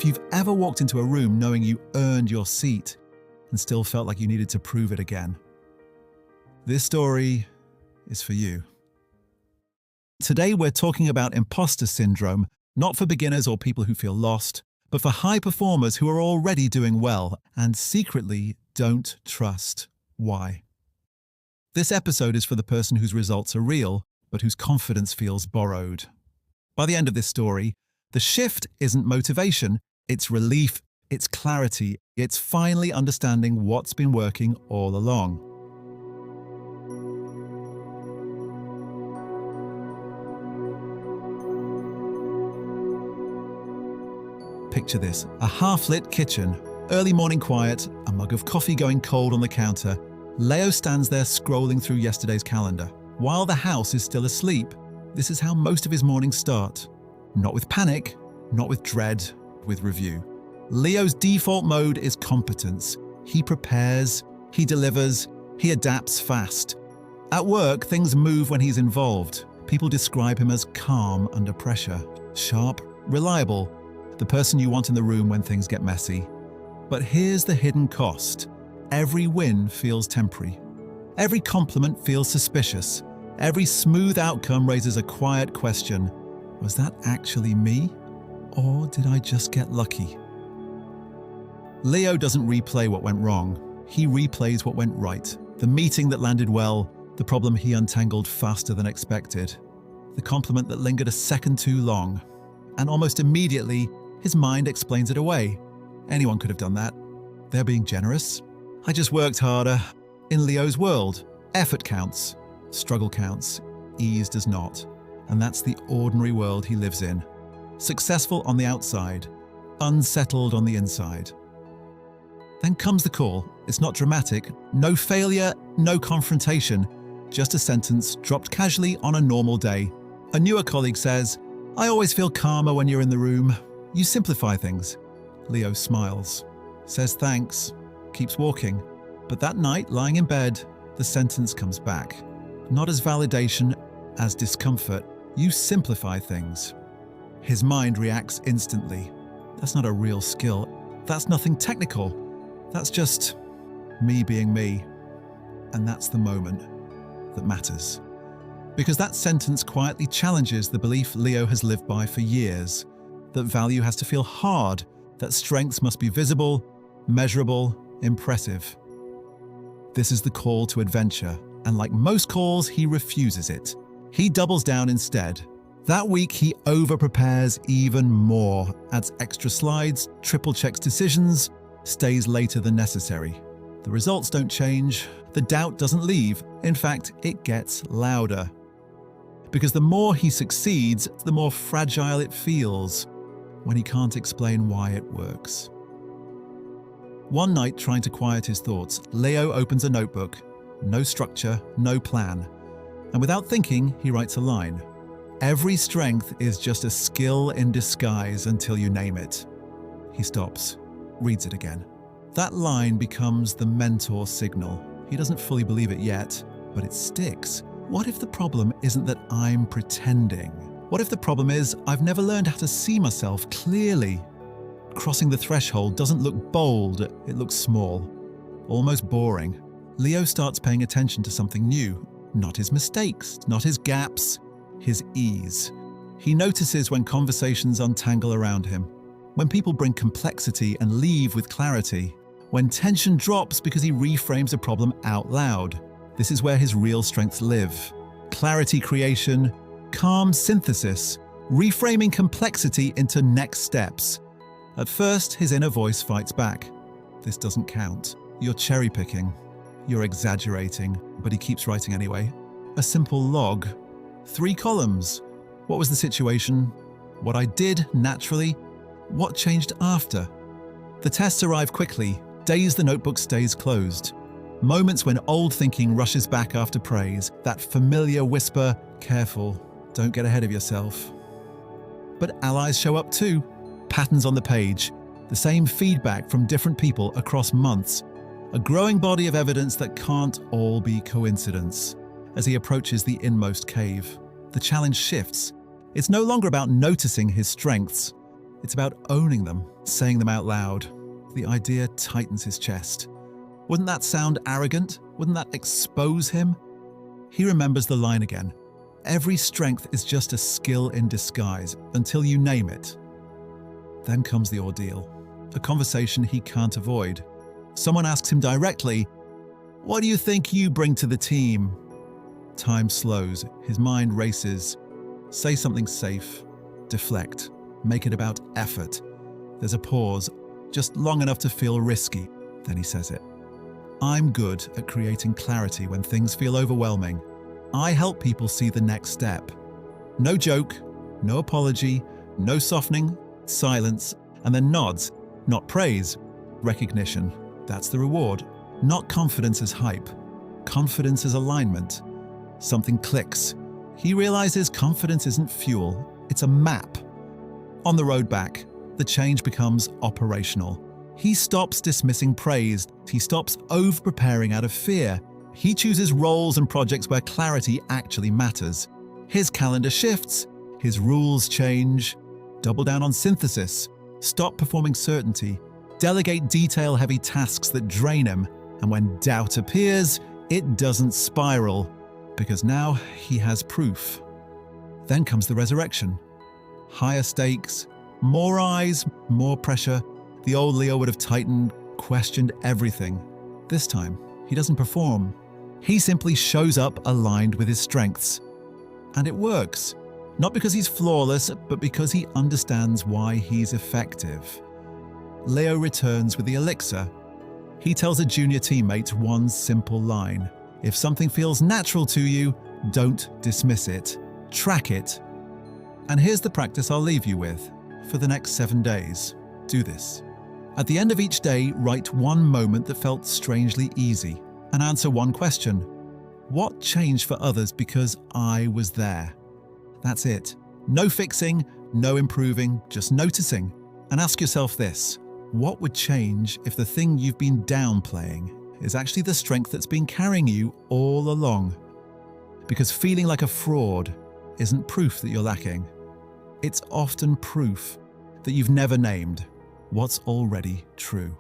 you've ever walked into a room knowing you earned your seat and still felt like you needed to prove it again. This story is for you. Today we're talking about imposter syndrome, not for beginners or people who feel lost, but for high performers who are already doing well and secretly don't trust why. This episode is for the person whose results are real, but whose confidence feels borrowed. By the end of this story, the shift isn't motivation, it's relief, it's clarity, it's finally understanding what's been working all along. Picture this, a half-lit kitchen, early morning quiet, a mug of coffee going cold on the counter. Leo stands there scrolling through yesterday's calendar. While the house is still asleep, this is how most of his mornings start. Not with panic, not with dread, with review. Leo's default mode is competence. He prepares, he delivers, he adapts fast. At work, things move when he's involved. People describe him as calm under pressure, sharp, reliable, the person you want in the room when things get messy. But here's the hidden cost. Every win feels temporary. Every compliment feels suspicious. Every smooth outcome raises a quiet question. Was that actually me? Or did I just get lucky? Leo doesn't replay what went wrong. He replays what went right. The meeting that landed well, the problem he untangled faster than expected, the compliment that lingered a second too long. And almost immediately, his mind explains it away. Anyone could have done that. They're being generous. I just worked harder. In Leo's world, effort counts, struggle counts, ease does not. And that's the ordinary world he lives in. Successful on the outside, unsettled on the inside. Then comes the call. It's not dramatic, no failure, no confrontation, just a sentence dropped casually on a normal day. A newer colleague says, "I always feel calmer when you're in the room. You simplify things." Leo smiles, says thanks, keeps walking. But that night, lying in bed, the sentence comes back. Not as validation, as discomfort. You simplify things. His mind reacts instantly. That's not a real skill. That's nothing technical. That's just me being me. And that's the moment that matters. Because that sentence quietly challenges the belief Leo has lived by for years, that value has to feel hard, that strengths must be visible, measurable, impressive. This is the call to adventure, and like most calls, he refuses it. He doubles down instead. That week, he over-prepares even more, adds extra slides, triple-checks decisions, stays later than necessary. The results don't change, the doubt doesn't leave. In fact, it gets louder. Because the more he succeeds, the more fragile it feels when he can't explain why it works. One night, trying to quiet his thoughts, Leo opens a notebook. No structure, no plan. And without thinking, he writes a line. Every strength is just a skill in disguise until you name it. He stops, reads it again. That line becomes the mentor signal. He doesn't fully believe it yet, but it sticks. What if the problem isn't that I'm pretending? What if the problem is I've never learned how to see myself clearly? Crossing the threshold doesn't look bold, it looks small, almost boring. Leo starts paying attention to something new. Not his mistakes, not his gaps, his ease. He notices when conversations untangle around him, when people bring complexity and leave with clarity, when tension drops because he reframes a problem out loud. This is where his real strengths live. Clarity creation, calm synthesis, reframing complexity into next steps. At first, his inner voice fights back. This doesn't count. You're cherry-picking. You're exaggerating. But he keeps writing anyway. A simple log. 3 columns. What was the situation? What I did naturally? What changed after? The tests arrive quickly. Days the notebook stays closed. Moments when old thinking rushes back after praise. That familiar whisper, careful, don't get ahead of yourself. But allies show up too. Patterns on the page. The same feedback from different people across months. A growing body of evidence that can't all be coincidence. As he approaches the inmost cave, the challenge shifts. It's no longer about noticing his strengths. It's about owning them, saying them out loud. The idea tightens his chest. Wouldn't that sound arrogant? Wouldn't that expose him? He remembers the line again. Every strength is just a skill in disguise until you name it. Then comes the ordeal, a conversation he can't avoid. Someone asks him directly, "What do you think you bring to the team?" Time slows, his mind races. Say something safe, deflect, make it about effort. There's a pause, just long enough to feel risky. Then he says it. "I'm good at creating clarity when things feel overwhelming. I help people see the next step." No joke, no apology, no softening, silence, and then nods, not praise, recognition. That's the reward. Not confidence as hype, confidence as alignment. Something clicks. He realizes confidence isn't fuel, it's a map. On the road back, the change becomes operational. He stops dismissing praise, he stops over-preparing out of fear. He chooses roles and projects where clarity actually matters. His calendar shifts, his rules change. Double down on synthesis, stop performing certainty, delegate detail-heavy tasks that drain him, and when doubt appears, it doesn't spiral, because now he has proof. Then comes the resurrection. Higher stakes, more eyes, more pressure. The old Leo would have tightened, questioned everything. This time, he doesn't perform. He simply shows up aligned with his strengths. And it works. Not because he's flawless, but because he understands why he's effective. Leo returns with the elixir. He tells a junior teammate one simple line. If something feels natural to you, don't dismiss it. Track it. And here's the practice I'll leave you with. For the next 7 days, do this. At the end of each day, write one moment that felt strangely easy and answer one question. What changed for others because I was there? That's it. No fixing, no improving, just noticing. And ask yourself this. What would change if the thing you've been downplaying is actually the strength that's been carrying you all along? Because feeling like a fraud isn't proof that you're lacking. It's often proof that you've never named what's already true.